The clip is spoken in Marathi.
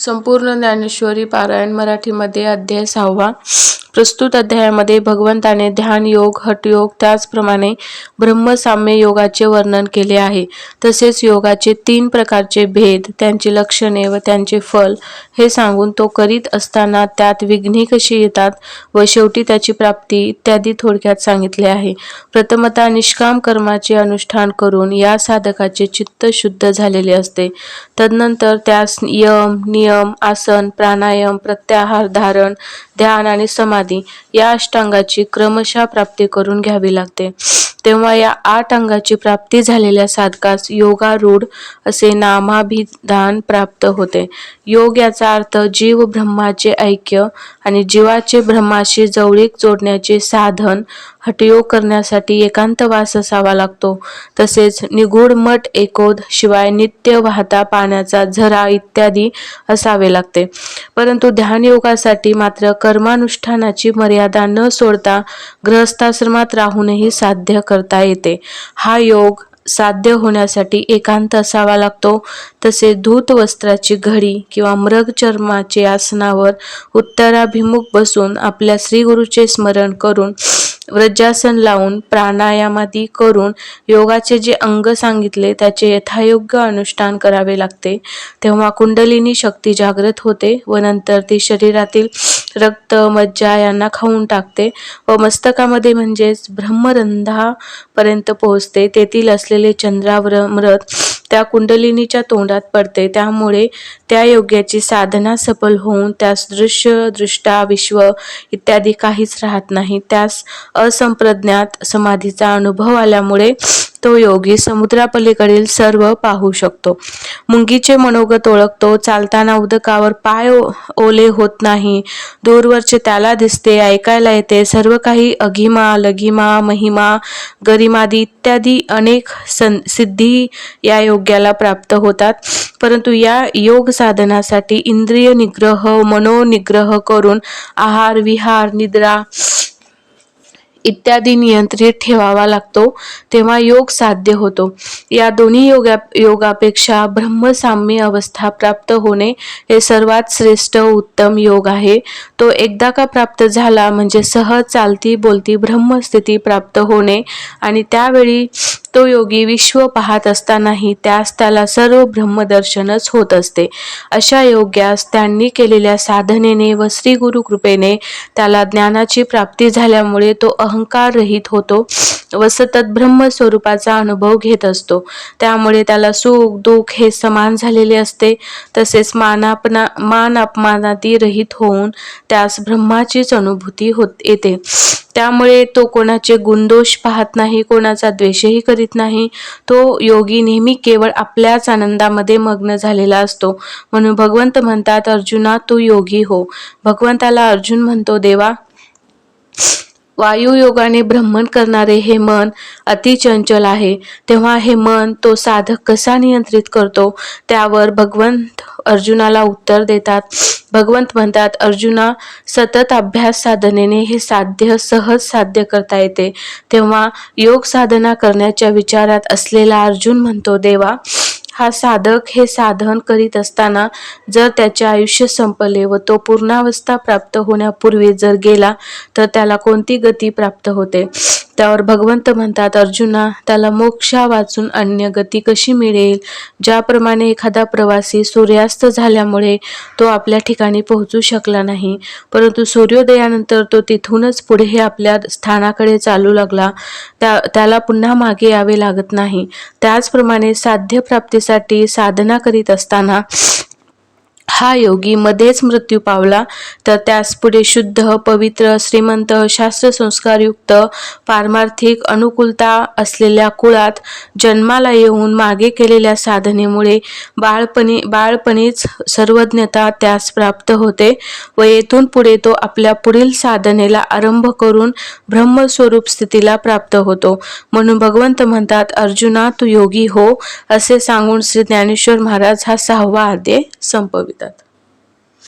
संपूर्ण ज्ञानेश्वरी पारायण मराठीमध्ये अध्याय 6वा. प्रस्तुत अध्यायामध्ये भगवंताने ध्यान योग, हठयोग, त्याचप्रमाणे ब्रह्मसाम्य योगाचे वर्णन केले आहे. तसेच योगाचे 3 प्रकारचे भेद, त्यांची लक्षणे व त्यांचे फल हे सांगून तो करीत असताना त्यात विघ्ने कशी येतात व शेवटी त्याची प्राप्ती इत्यादी थोडक्यात सांगितले आहे. प्रथमतः निष्काम कर्माचे अनुष्ठान करून या साधकाचे चित्त शुद्ध झालेले असते. तदनंतर त्यास यम, नियम, आसन, प्राणायाम, प्रत्याहार, धारण, ध्यान आणि समाधी या अष्टांगाची क्रमशः प्राप्ती करून घ्यावी लागते. तेव्हा या 8 अंगाची प्राप्ती झालेल्या साधकास योगारूढ असे नामाभिधान प्राप्त होते. योग याचा अर्थ जीव ब्रह्माचे ऐक्य आणि जीवाचे ब्रह्माशी जवळीक जोडण्याचे साधन. हठयोग करण्यासाठी एकांतवास असावा लागतो. तसेच निगूढ मठ एकोध शिवाय नित्य वाहता पाण्याचा झरा इत्यादी असावे लागते. परंतु ध्यानयोगासाठी मात्र कर्मानुष्ठानाची मर्यादा न सोडता गृहस्थाश्रमात राहूनही साध्य करता येते. हा योग साध्य होण्यासाठी एकांत असावा लागतो. तसे धूत वस्त्राची घडी किंवा मृग चर्माचे आसनावर उत्तराभिमुख बसून आपल्या श्रीगुरूचे स्मरण करून व्रजासन लावून प्राणायामादी करून योगाचे जे अंग सांगितले त्याचे यथायोग्य अनुष्ठान करावे लागते. तेव्हा कुंडलिनी शक्ती जागृत होते व नंतर ती शरीरातील रक्त, मज्जा यांना खाऊन टाकते व मस्तकामध्ये म्हणजेच ब्रह्मरंध्रापर्यंत पोहोचते. तेथील असलेले चंद्रामृत त्या कुंडलिनीच्या तोंडात पडते. त्यामुळे त्या योग्याची साधना सफल होऊन त्यास दृश्य, दृष्टा, विश्व इत्यादी काहीच राहत नाही. त्यास असंप्रज्ञात समाधीचा अनुभव आल्यामुळे तो योगी समुद्रापलीकडील सर्व पाहू शकतो. मुंगीचे मनोगत ओळखतो. चालताना उदकावर पाय ओले होत नाही. दूरवरचे त्याला दिसते, ऐकायला येते. सर्व काही अघिमा, लघिमा, महिमा, गरिमादी इत्यादी अनेक सिद्धी या योग्याला प्राप्त होतात. परंतु या योग साधनासाठी इंद्रिय निग्रह, मनोनिग्रह करून आहार, विहार, निद्रा इत्यादी नियंत्रित ठेवावा लागतो. तेव्हा योग साध्य होतो. या दोन्ही योगापेक्षा ब्रह्मसाम्य अवस्था प्राप्त होणे हे सर्वात श्रेष्ठ उत्तम योग आहे. तो एकदा का प्राप्त झाला म्हणजे सहज चालती बोलती ब्रह्मस्थिती प्राप्त होणे आणि त्यावेळी तो योगी विश्व पाहत असतानाही त्याला सर्व ब्रह्मदर्शनच होत असते. अशा योग्यास त्यांनी केलेल्या साधनेने व श्री गुरु कृपेने त्याला ज्ञानाची प्राप्ती झाल्यामुळे तो अहंकार रहित होतो व सतत ब्रह्मस्वरूपाचा अनुभव घेत असतो. त्यामुळे त्याला सुख दुःख हे समान झालेले असते. तसेच मान अपमानादी रहित होऊन त्यास ब्रह्माचीच अनुभूती येते. त्यामुळे तो कोणाचे गुणदोष पाहत नाही, कोणाचा द्वेषही करीत नाही. तो योगी नेहमी केवळ आपल्याच आनंदामध्ये मग्न झालेला असतो. म्हणून भगवंत म्हणतात, अर्जुना तू योगी हो. भगवंताला अर्जुन म्हणतो, देवा वायुयोगाने भ्रमण करणारे हे मन अतिचंचल आहे. तेव्हा हे मन तो साधक कसा नियंत्रित करतो? त्यावर भगवंत अर्जुनाला उत्तर देतात. भगवंत म्हणतात, अर्जुना सतत अभ्यास साधनेने हे सहज साध्य करता येते. तेव्हा योग साधना करण्याच्या विचारात असलेला अर्जुन म्हणतो, देवा हा साधक हे साधन करीत असताना जर त्याचे आयुष्य संपले व तो पूर्णावस्था प्राप्त होण्यापूर्वी जर गेला तर त्याला कोणती गती प्राप्त होते? त्यावर भगवंत म्हणतात, अर्जुना त्याला मोक्षा वाचून अन्य गती कशी मिळेल? ज्याप्रमाणे एखादा प्रवासी सूर्यास्त झाल्यामुळे तो आपल्या ठिकाणी पोहोचू शकला नाही, परंतु सूर्योदयानंतर तो तिथूनच पुढे आपल्या स्थानाकडे चालू लागला, त्याला पुन्हा मागे यावे लागत नाही. त्याचप्रमाणे साध्य प्राप्तीसाठी साधना करीत असताना हा योगी मध्येच मृत्यू पावला तर त्यास पुढे शुद्ध, पवित्र, श्रीमंत, शास्त्रसंस्कारयुक्त, पारमार्थिक अनुकूलता असलेल्या कुळात जन्माला येऊन मागे केलेल्या साधनेमुळे बाळपणीच सर्वज्ञता त्यास प्राप्त होते व येथून पुढे तो आपल्या पुढील साधनेला आरंभ करून ब्रह्मस्वरूप स्थितीला प्राप्त होतो. म्हणून भगवंत म्हणतात, अर्जुना तू योगी हो. असे सांगून श्री ज्ञानेश्वर महाराज हा 6वा अध्याय संपवितात.